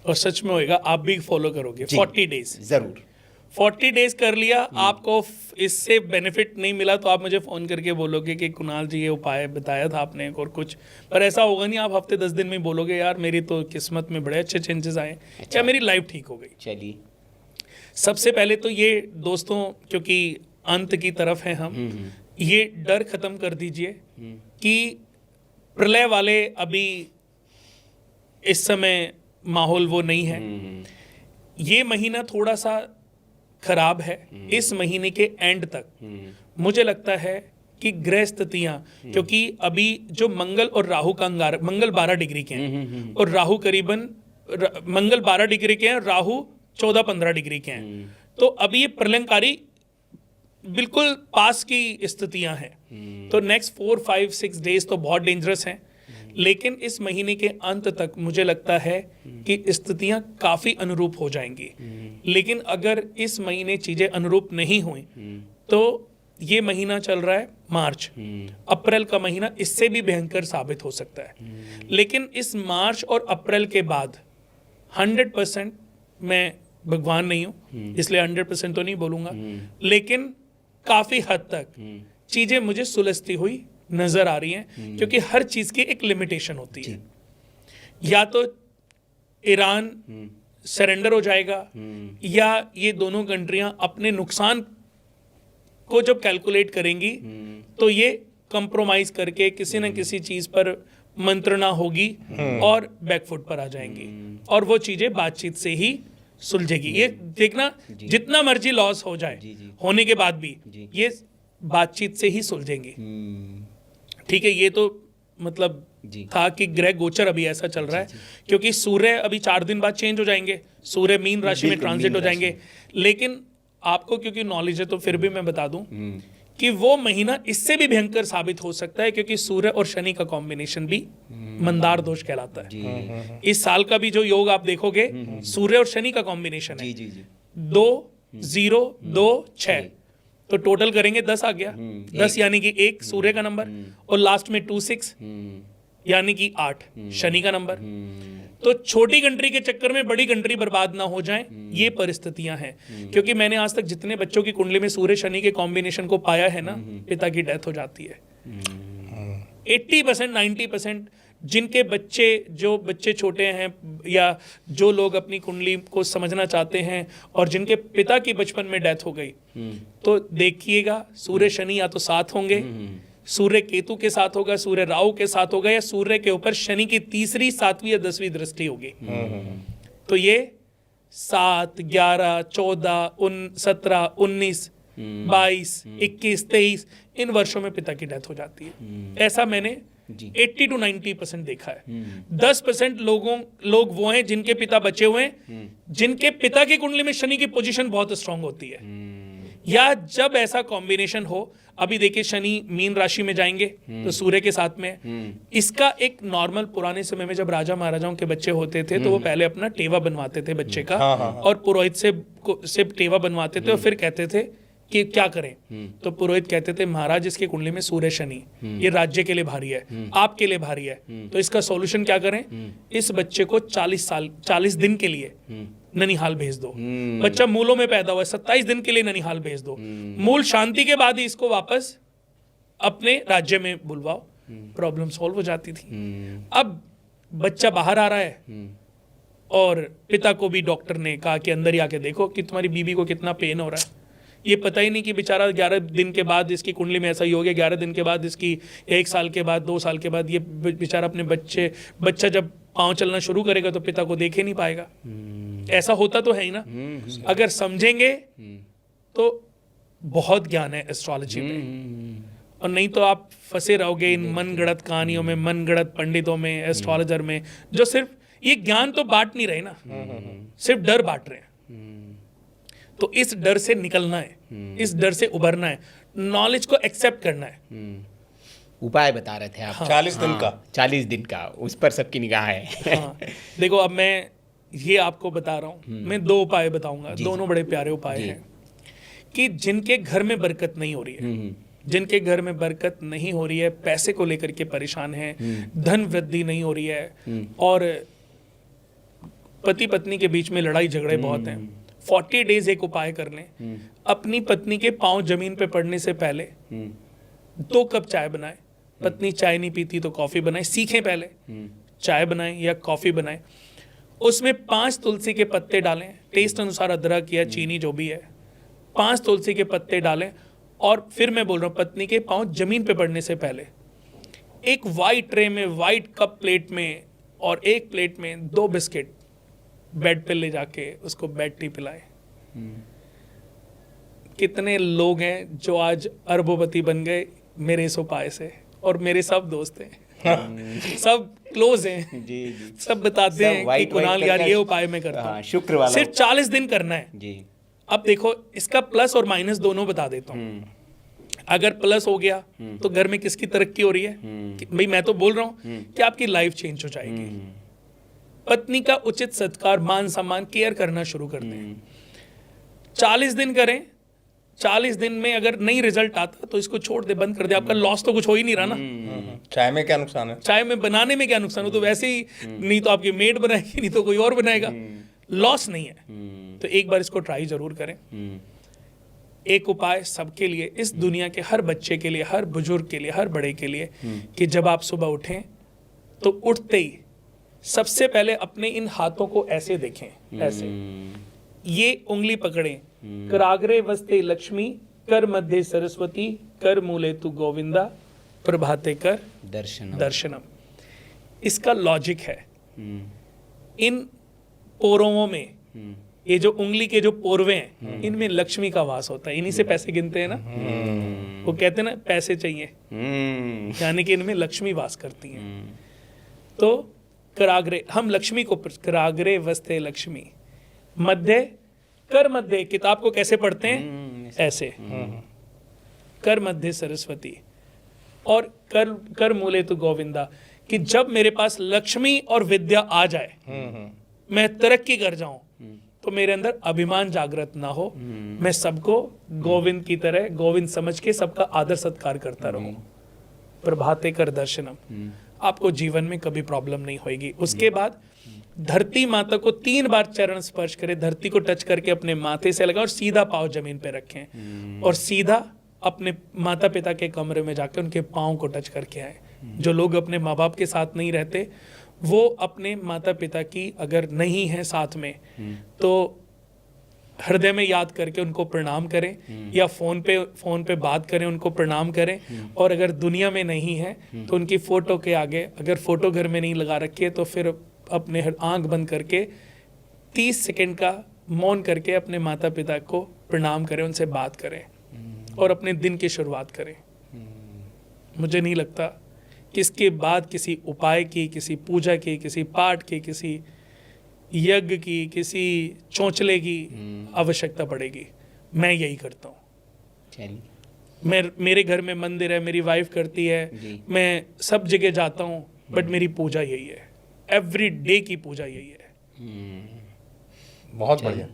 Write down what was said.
और सच में होएगा, आप भी फॉलो करोगे। 40 डेज जरूर। 40 डेज कर लिया, आपको इससे बेनिफिट नहीं मिला तो आप मुझे फ़ोन करके बोलोगे कि कुणाल जी ये उपाय बताया था आपने और कुछ, पर ऐसा होगा नहीं। आप हफ्ते 10 दिन में बोलोगे यार मेरी तो किस्मत में बड़े अच्छे चेंजेस आए, क्या मेरी लाइफ ठीक हो गई। चलिए, सबसे पहले तो ये दोस्तों, क्योंकि अंत की तरफ है हम, ये डर खत्म कर दीजिए कि प्रलय वाले अभी इस समय माहौल वो नहीं है। ये महीना थोड़ा सा खराब है। इस महीने के एंड तक मुझे लगता है कि ग्रह स्थितियां, क्योंकि अभी जो मंगल और राहु का अंगारक, मंगल 12 डिग्री के हैं और राहु करीबन, मंगल 12 डिग्री के हैं, राहु 14-15 डिग्री के हैं, तो अभी ये प्रलयंकारी बिल्कुल पास की स्थितियां हैं। तो नेक्स्ट 4-5-6 डेज तो बहुत डेंजरस हैं, लेकिन इस महीने के अंत तक मुझे लगता है कि स्थितियां काफी अनुरूप हो जाएंगी। लेकिन अगर इस महीने चीजें अनुरूप नहीं हुई तो ये महीना चल रहा है मार्च, अप्रैल का महीना इससे भी भयंकर साबित हो सकता है। लेकिन इस मार्च और अप्रैल के बाद 100%, मैं भगवान नहीं हूं इसलिए 100% तो नहीं बोलूंगा, लेकिन काफी हद तक चीजें मुझे सुलझती हुई नजर आ रही हैं, क्योंकि हर चीज की एक लिमिटेशन होती है। या तो ईरान सरेंडर हो जाएगा, या ये दोनों कंट्रियां अपने नुकसान को जब कैलकुलेट करेंगी तो ये कंप्रोमाइज करके किसी न किसी चीज पर मंत्रणा होगी और बैकफुट पर आ जाएंगी, और वो चीजें बातचीत से ही सुलझेगी। ये देखना, जितना मर्जी लॉस हो जाए होने के बाद भी ये बातचीत से ही सुलझेंगी। ठीक है, ये तो मतलब था कि ग्रह गोचर अभी ऐसा चल रहा है, क्योंकि सूर्य अभी 4 दिन बाद चेंज हो जाएंगे, सूर्य मीन राशि में ट्रांजिट हो जाएंगे। लेकिन आपको क्योंकि नॉलेज है तो फिर भी मैं बता दूं कि वो महीना इससे भी भयंकर साबित हो सकता है, क्योंकि सूर्य और शनि का कॉम्बिनेशन भी मंदार दोष कहलाता है। इस साल का भी जो योग आप देखोगे, सूर्य और शनि का कॉम्बिनेशन है। 2-0-2-6 तो टोटल करेंगे 10 आ गया। 10 यानी कि 1 सूर्य का नंबर, और लास्ट में 2-6 यानी कि 8 शनि का नंबर। तो छोटी कंट्री के चक्कर में बड़ी कंट्री बर्बाद ना हो जाए, ये परिस्थितियां हैं। क्योंकि मैंने आज तक जितने बच्चों की कुंडली में सूर्य शनि के कॉम्बिनेशन को पाया है ना, पिता की डेथ हो जाती है। 80% 90% जिनके बच्चे, जो बच्चे छोटे हैं या जो लोग अपनी कुंडली को समझना चाहते हैं और जिनके पिता की बचपन में डेथ हो गई, तो देखिएगा सूर्य शनि या तो साथ होंगे, सूर्य केतु के साथ होगा, सूर्य राहु के साथ होगा, या सूर्य के ऊपर शनि की 3री 7वीं या 10वीं दृष्टि होगी। तो ये 7, 11, 14, 17, 19, 22, 21, 23 इन वर्षों में पिता की डेथ हो जाती है। ऐसा मैंने 80-90% देखा है। 10% लोग वो हैं जिनके पिता बचे हुए हैं, जिनके पिता की कुंडली में शनि की पोजीशन बहुत स्ट्रांग होती है। या जब ऐसा कॉम्बिनेशन हो, अभी देखिए शनि मीन राशि में जाएंगे तो सूर्य के साथ में, इसका एक नॉर्मल पुराने समय में जब राजा महाराजाओं के बच्चे होते थे तो वो पहले अपना टेवा बनवाते थे बच्चे का, और पुरोहित से टेवा बनवाते थे और फिर कहते थे कि क्या करें, तो पुरोहित कहते थे महाराज इसके कुंडली में सूर्य शनि, ये राज्य के लिए भारी है, आपके लिए भारी है, तो इसका सॉल्यूशन क्या करें, इस बच्चे को 40 दिन के लिए ननिहाल भेज दो। बच्चा मूलों में पैदा हुआ है, 27 दिन के लिए ननिहाल भेज दो। मूल शांति के बाद ही इसको वापस अपने राज्य में बुलवाओ, प्रॉब्लम सॉल्व हो जाती थी। अब बच्चा बाहर आ रहा है और पिता को भी डॉक्टर ने कहा कि अंदर ही आके देखो कि तुम्हारी बीबी को कितना पेन हो रहा है। ये पता ही नहीं कि बेचारा 11 दिन के बाद इसकी कुंडली में ऐसा ही हो गया, 11 दिन के बाद इसकी 1 साल के बाद 2 साल के बाद ये बेचारा अपने बच्चा जब पाँव चलना शुरू करेगा तो पिता को देख ही नहीं पाएगा। ऐसा होता तो है ही ना। अगर समझेंगे तो बहुत ज्ञान है एस्ट्रोलॉजी में, और नहीं तो आप फंसे रहोगे इन मनगढ़ंत कहानियों में, मनगढ़ंत पंडितों में, एस्ट्रोलॉजर में, जो सिर्फ ये ज्ञान तो बांट नहीं रहे ना, सिर्फ डर बांट रहे हैं। तो इस डर से निकलना है, इस डर से उभरना है, नॉलेज को एक्सेप्ट करना है। उपाय बता रहे थे आप। 40 दिन का, 40 दिन का, उस पर सबकी निगाह है। देखो अब मैं ये आपको बता रहा हूँ, मैं 2 उपाय बताऊंगा, दोनों बड़े प्यारे उपाय हैं कि जिनके घर में बरकत नहीं हो रही है, जिनके घर में बरकत नहीं हो रही है, पैसे को लेकर के परेशान हैं, धन वृद्धि नहीं हो रही है, और पति पत्नी के बीच में लड़ाई झगड़े बहुत हैं, 40 डेज एक उपाय कर लें। अपनी पत्नी के पांव जमीन पे पड़ने से पहले 2 कप चाय बनाए। पत्नी चाय नहीं पीती तो कॉफी बनाए, सीखें पहले चाय बनाएं या कॉफी बनाएं। उसमें 5 तुलसी के पत्ते डालें, टेस्ट अनुसार अदरक या चीनी जो भी है, 5 तुलसी के पत्ते डालें। और फिर मैं बोल रहा हूँ, पत्नी के पांव जमीन पे पड़ने से पहले एक वाइट ट्रे में, वाइट कप प्लेट में और एक प्लेट में 2 बिस्किट बेड पे ले जाके उसको बेड टी पिलाए। कितने लोग हैं जो आज अरबोपति बन गए मेरे इस उपाय से, और मेरे सब दोस्त हैं सब क्लोज हैं जी जी। सब बताते हैं कि कुणाल यार ये उपाय मैं करता हूँ। शुक्र वाला सिर्फ 40 दिन करना है जी। अब देखो, इसका प्लस और माइनस दोनों बता देता हूँ। अगर प्लस हो गया तो घर में किसकी तरक्की हो रही है? भाई मैं तो बोल रहा हूँ कि आपकी लाइफ चेंज हो जाएगी। पत्नी का उचित सत्कार, मान सम्मान, केयर करना शुरू कर दें। 40 दिन करें, 40 दिन में अगर नहीं रिजल्ट आता तो इसको छोड़ दे, बंद कर दे। आपका लॉस तो कुछ हो ही नहीं रहा ना। चाय में क्या नुकसान है? चाय में बनाने में क्या नुकसान हो, तो वैसे ही नहीं तो आपकी मेड बनाएगी, नहीं तो कोई और बनाएगा, लॉस नहीं है। तो एक बार इसको ट्राई जरूर करें। एक उपाय सबके लिए, इस दुनिया के हर बच्चे के लिए, हर बुजुर्ग के लिए, हर बड़े के लिए, कि जब आप सुबह उठें तो उठते ही सबसे पहले अपने इन हाथों को ऐसे देखें, ऐसे ये उंगली पकड़ें। कराग्रे वस्ते लक्ष्मी, कर मध्य सरस्वती, कर मूले तु गोविंदा, प्रभाते कर दर्शनम। इसका लॉजिक है, इन पोरों में, ये जो उंगली के जो पोरवे हैं, इनमें लक्ष्मी का वास होता है। इन्हीं से पैसे गिनते हैं ना, वो कहते हैं ना पैसे चाहिए, यानी कि इनमें लक्ष्मी वास करती हैं। तो कराग्रे, हम लक्ष्मी को, कराग्रे वस्ते लक्ष्मी, मध्य, कर मध्य, किताब को कैसे पढ़ते हैं? ऐसे, कर मध्य सरस्वती, और कर मूले तु गोविंदा, कि जब मेरे पास लक्ष्मी और विद्या आ जाए, मैं तरक्की कर जाऊं, तो मेरे अंदर अभिमान जागृत ना हो, मैं सबको गोविंद की तरह, गोविंद समझ के सबका आदर सत्कार करता रहूं। प्रभाते कर दर्शनम, आपको जीवन में कभी प्रॉब्लम नहीं होगी। उसके बाद धरती माता को 3 बार चरण स्पर्श करें, धरती को टच करके अपने माथे से लगाओ और सीधा पाँव जमीन पे रखें, और सीधा अपने माता पिता के कमरे में जाकर उनके पाँव को टच करके आए। जो लोग अपने माँ बाप के साथ नहीं रहते, वो अपने माता पिता की अगर नहीं है साथ में, तो हृदय में याद करके उनको प्रणाम करें, या फोन पे बात करें, उनको प्रणाम करें। और अगर दुनिया में नहीं है तो उनकी फोटो के आगे, अगर फोटो घर में नहीं लगा रखी है, तो फिर अपने आंख बंद करके 30 सेकंड का मौन करके अपने माता पिता को प्रणाम करें, उनसे बात करें और अपने दिन की शुरुआत करें। मुझे नहीं लगता कि इसके बाद किसी उपाय की, किसी पूजा की, किसी पाठ की, किसी यज्ञ की, किसी चौंचले की आवश्यकता पड़ेगी। मैं यही करता हूँ। मेरे घर में मंदिर है, मेरी वाइफ करती है, मैं सब जगह जाता हूँ, बट मेरी पूजा यही है, एवरी डे की पूजा यही है। बहुत बढ़िया।